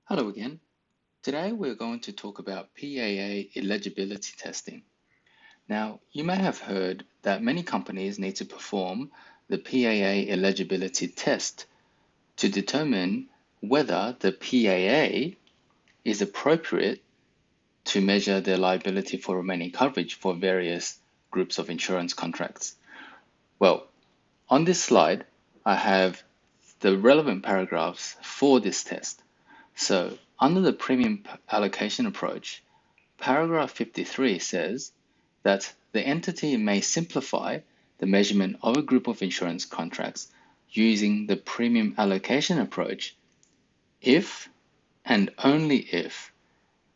Hello again. Today we're going to talk about PAA eligibility testing. Now, you may have heard that many companies need to perform the PAA eligibility test to determine whether the PAA is appropriate to measure their liability for remaining coverage for various groups of insurance contracts. Well, on this slide, I have the relevant paragraphs for this test. So, under the premium allocation approach, paragraph 53 says that the entity may simplify the measurement of a group of insurance contracts using the premium allocation approach if and only if,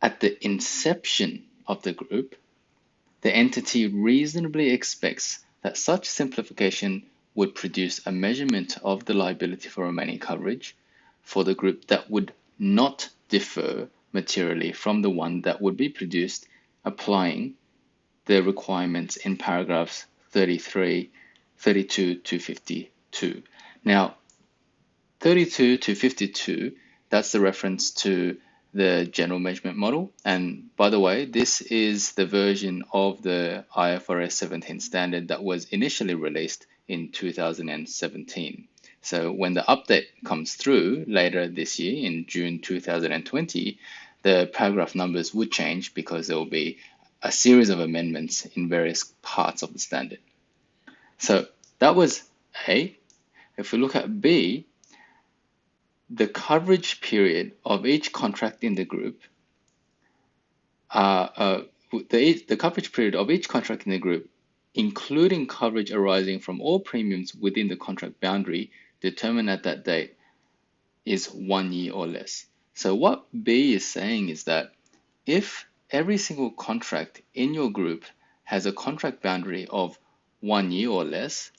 at the inception of the group, the entity reasonably expects that such simplification would produce a measurement of the liability for remaining coverage for the group that would not differ materially from the one that would be produced applying the requirements in paragraphs 33, 32 to 52. Now, 32 to 52, that's the reference to the general measurement model. And by the way, this is the version of the IFRS 17 standard that was initially released in 2017. So when the update comes through later this year in June 2020, the paragraph numbers would change because there will be a series of amendments in various parts of the standard. So that was A. If we look at B, the coverage period of each contract in the group, the coverage period of each contract in the group, including coverage arising from all premiums within the contract boundary determined at that date, is 1 year or less. So what B is saying is that if every single contract in your group has a contract boundary of 1 year or less,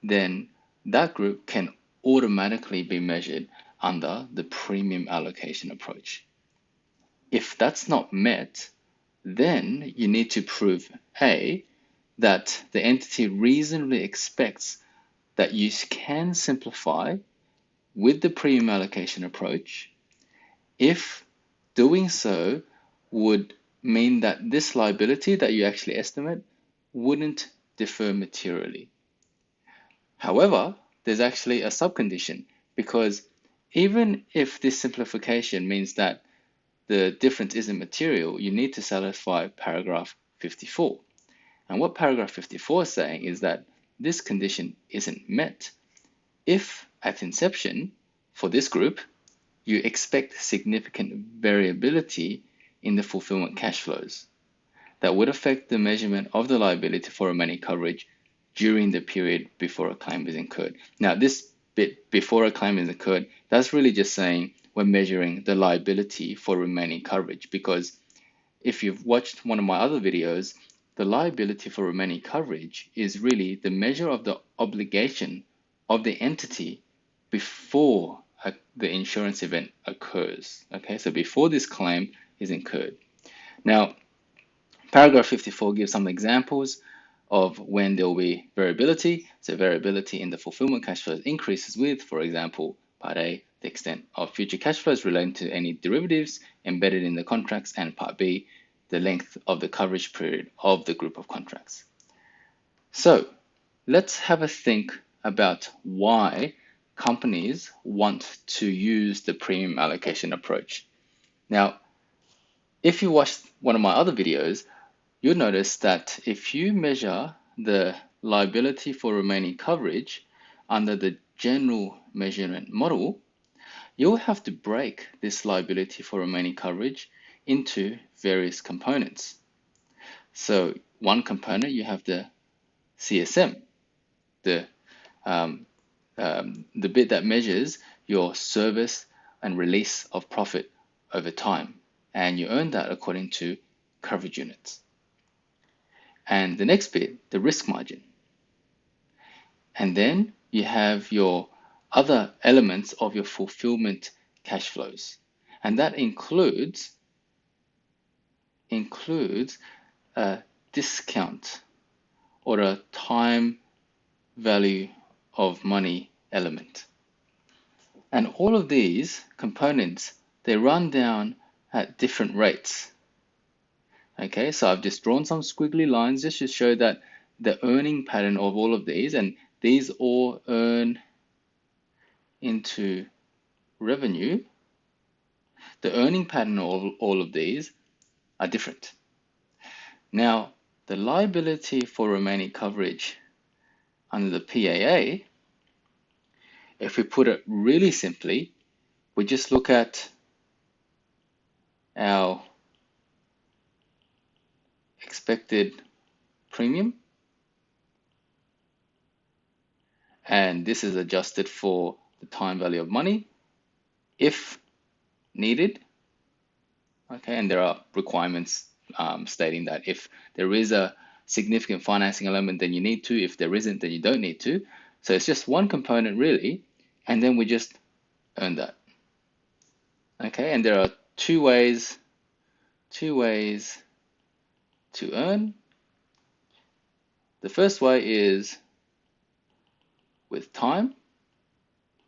then that group can automatically be measured under the premium allocation approach. If that's not met, then you need to prove A, that the entity reasonably expects that you can simplify with the premium allocation approach if doing so would mean that this liability that you actually estimate wouldn't differ materially. However, there's actually a subcondition because even if this simplification means that the difference isn't material, you need to satisfy paragraph 54. And what paragraph 54 is saying is that this condition isn't met if at inception for this group you expect significant variability in the fulfillment cash flows that would affect the measurement of the liability for remaining coverage during the period before a claim is incurred. Now, this bit before a claim is incurred, that's really just saying we're measuring the liability for remaining coverage, because if you've watched one of my other videos, the liability for remaining coverage is really the measure of the obligation of the entity before the insurance event occurs. Okay, so before this claim is incurred. Now, paragraph 54 gives some examples of when there will be variability. So variability in the fulfillment cash flows increases with, for example, part A, the extent of future cash flows relating to any derivatives embedded in the contracts, and part B, the length of the coverage period of the group of contracts. So let's have a think about why companies want to use the premium allocation approach. Now, if you watched one of my other videos, you'll notice that if you measure the liability for remaining coverage under the general measurement model, you'll have to break this liability for remaining coverage into various components. So one component, you have the CSM, the bit that measures your service and release of profit over time, and you earn that according to coverage units. And the next bit, the risk margin. And then you have your other elements of your fulfillment cash flows. And that includes a discount or a time value of money element. And all of these components, they run down at different rates. Okay, so I've just drawn some squiggly lines just to show that the earning pattern of all of these, and these all earn into revenue. The earning pattern of all of these are different. Now, the liability for remaining coverage under the PAA, if we put it really simply, we just look at our expected premium, and this is adjusted for the time value of money if needed. Okay, and there are requirements stating that if there is a significant financing element, then you need to. If there isn't, then you don't need to. So it's just one component really, and then we just earn that. Okay, and there are two ways to earn. The first way is with time,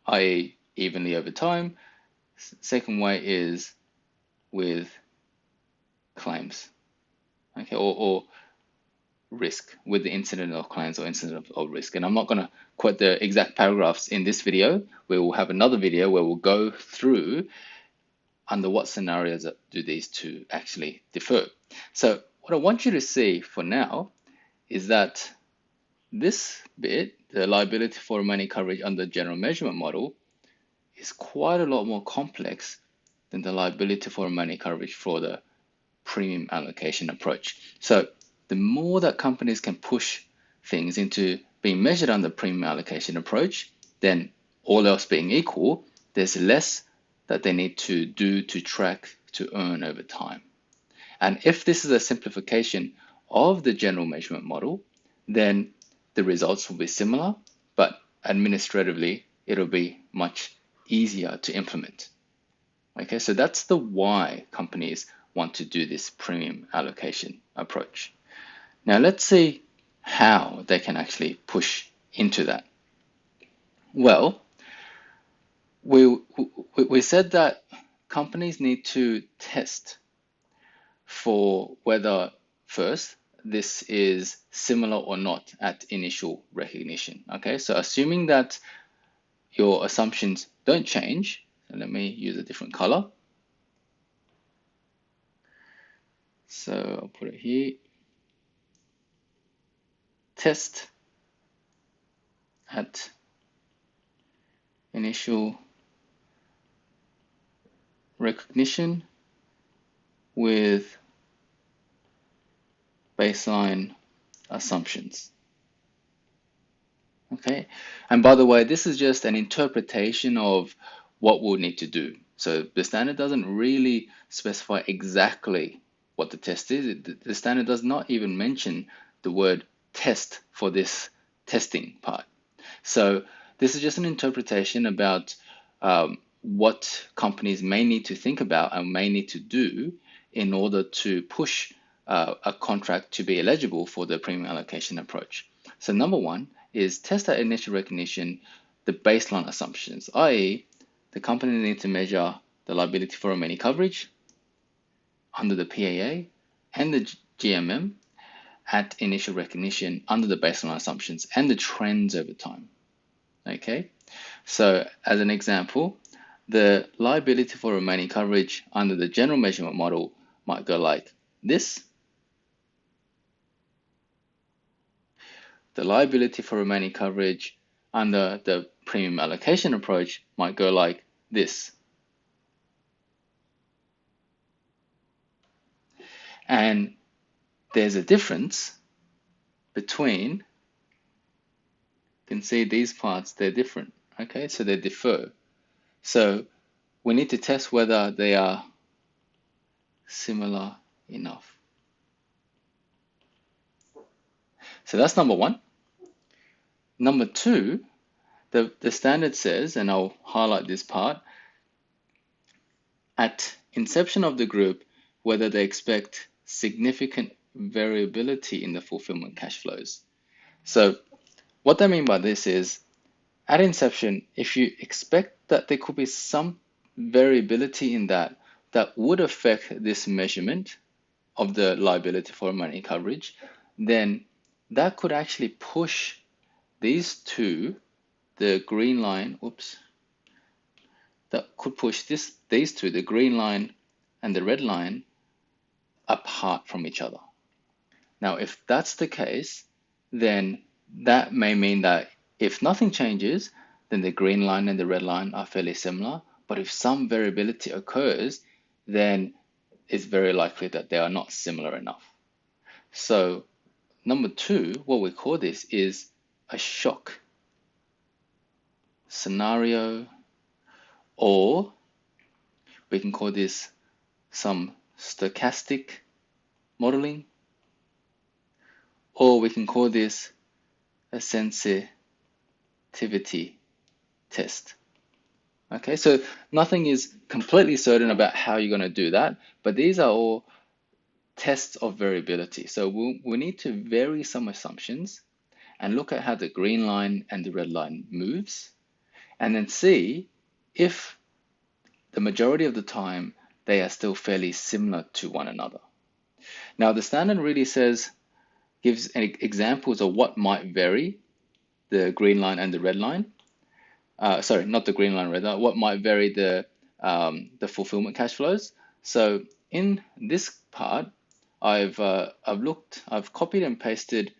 i.e. evenly over time. Second way is with claims, okay, or risk, with the incident of claims or incident of risk. And I'm not going to quote the exact paragraphs in this video. We will have another video where we'll go through under what scenarios do these two actually differ. So what I want you to see for now is that this bit, the liability for remaining coverage under general measurement model, is quite a lot more complex than the liability for remaining coverage for the premium allocation approach. So the more that companies can push things into being measured under premium allocation approach, then all else being equal, there's less that they need to do to track to earn over time. And if this is a simplification of the general measurement model, then the results will be similar, but administratively, it'll be much easier to implement. Okay, so that's the why companies want to do this premium allocation approach. Now let's see how they can actually push into that. Well, we said that companies need to test for whether, first, this is similar or not at initial recognition. Okay, so assuming that your assumptions don't change, so let me use a different color. So I'll put it here. Test at initial recognition with baseline assumptions. Okay, and by the way, this is just an interpretation of what we'll need to do. So the standard doesn't really specify exactly what the test is. The standard does not even mention the word test for this testing part. So this is just an interpretation about what companies may need to think about and may need to do in order to push a contract to be eligible for the premium allocation approach. So number one is test at initial recognition the baseline assumptions, i.e. the company needs to measure the liability for remaining coverage under the PAA and the GMM at initial recognition under the baseline assumptions and the trends over time. Okay, so as an example, the liability for remaining coverage under the general measurement model might go like this. The liability for remaining coverage under the premium allocation approach might go like this. And there's a difference between, you can see these parts, they're different. Okay, so they differ. So we need to test whether they are similar enough. So that's number one. Number two, the standard says, and I'll highlight this part, at inception of the group, whether they expect significant variability in the fulfillment cash flows. So what they mean by this is, at inception, if you expect that there could be some variability in that would affect this measurement of the liability for money coverage, then that could actually push these two, the green line, that could push these two, the green line and the red line, apart from each other. Now, if that's the case, then that may mean that if nothing changes, then the green line and the red line are fairly similar. But if some variability occurs, then it's very likely that they are not similar enough. So number two, what we call this is a shock scenario, or we can call this some stochastic modeling, or we can call this a sensitivity test. Okay, so nothing is completely certain about how you're going to do that, but these are all tests of variability. So we need to vary some assumptions and look at how the green line and the red line moves, and then see if the majority of the time they are still fairly similar to one another. Now, the standard really gives examples of what might vary the green line and the red line. Sorry, not the green line, red line. What might vary the fulfillment cash flows. So in this part, I've copied and pasted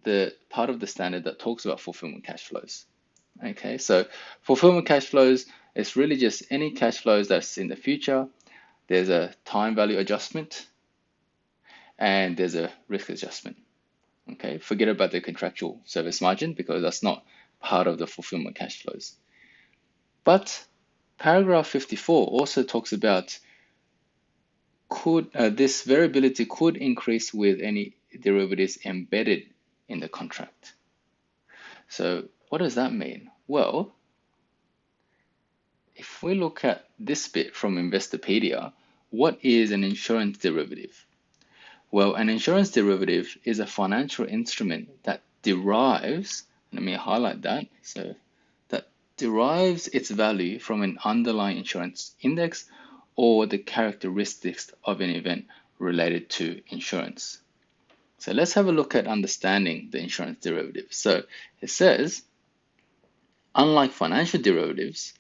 the part of the standard that talks about fulfillment cash flows. Okay, so fulfillment cash flows is really just any cash flows that's in the future. There's a time value adjustment and there's a risk adjustment. Okay, forget about the contractual service margin because that's not part of the fulfillment cash flows. But paragraph 54 also talks about this variability could increase with any derivatives embedded in the contract. So what does that mean? Well, if we look at this bit from Investopedia, what is an insurance derivative? Well, an insurance derivative is a financial instrument that derives, let me highlight that, so that derives its value from an underlying insurance index or the characteristics of an event related to insurance. So let's have a look at understanding the insurance derivative. So it says, unlike financial derivatives,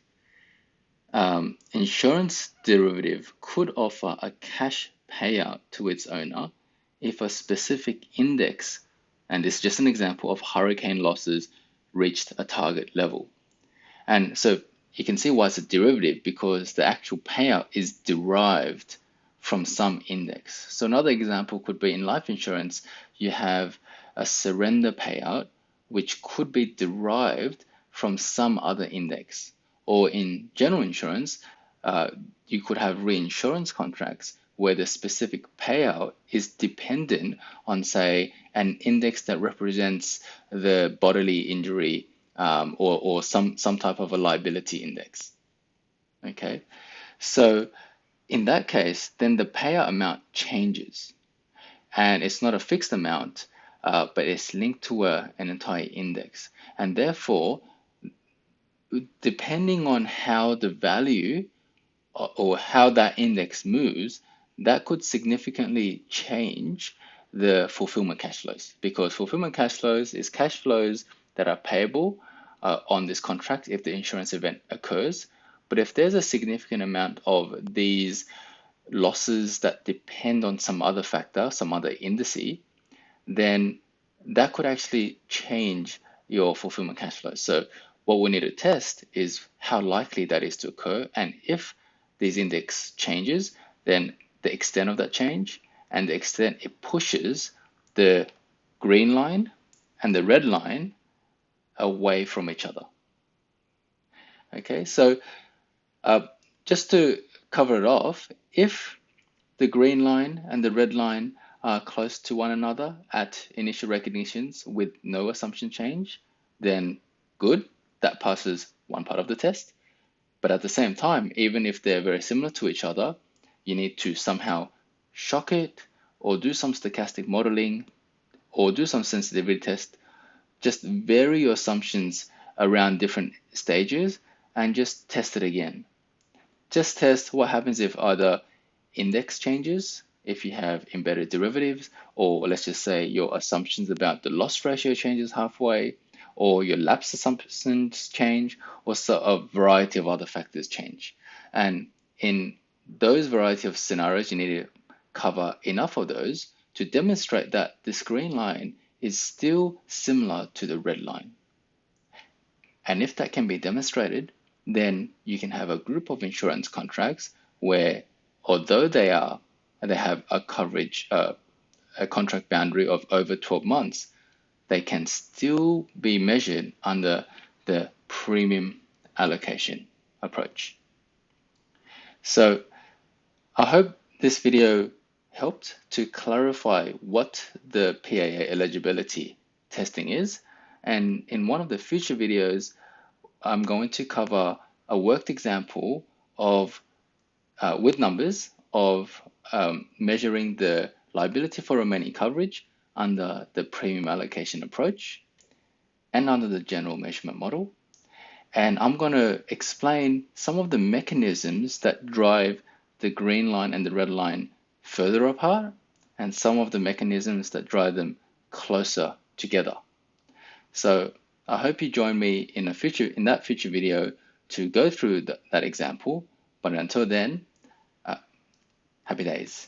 insurance derivative could offer a cash payout to its owner if a specific index, and this is just an example of hurricane losses, reached a target level. And so you can see why it's a derivative, because the actual payout is derived from some index. So another example could be in life insurance, you have a surrender payout, which could be derived from some other index. Or in general insurance, you could have reinsurance contracts where the specific payout is dependent on, say, an index that represents the bodily injury or some type of a liability index. Okay, so in that case, then the payout amount changes, and it's not a fixed amount, but it's linked to an entire index, and therefore, depending on how the value or how that index moves, that could significantly change the fulfillment cash flows, because fulfillment cash flows is cash flows that are payable on this contract if the insurance event occurs. But if there's a significant amount of these losses that depend on some other factor, some other indice, then that could actually change your fulfillment cash flows. So what we need to test is how likely that is to occur, and if these index changes, then the extent of that change and the extent it pushes the green line and the red line away from each other. Okay, so just to cover it off, if the green line and the red line are close to one another at initial recognitions with no assumption change, then good, that passes one part of the test. But at the same time, even if they're very similar to each other, you need to somehow shock it or do some stochastic modeling or do some sensitivity test. Just vary your assumptions around different stages and just test it again just test what happens if either index changes, if you have embedded derivatives, or let's just say your assumptions about the loss ratio changes halfway, or your lapse assumptions change, or so a variety of other factors change. And in those variety of scenarios, you need to cover enough of those to demonstrate that this green line is still similar to the red line. And if that can be demonstrated, then you can have a group of insurance contracts where, although they have a coverage, a contract boundary of over 12 months, they can still be measured under the premium allocation approach. So I hope this video helped to clarify what the PAA eligibility testing is. And in one of the future videos, I'm going to cover a worked example of with numbers of measuring the liability for remaining coverage under the premium allocation approach and under the general measurement model. And I'm going to explain some of the mechanisms that drive the green line and the red line further apart, and some of the mechanisms that drive them closer together. So I hope you join me in that future video to go through that example. But until then, happy days.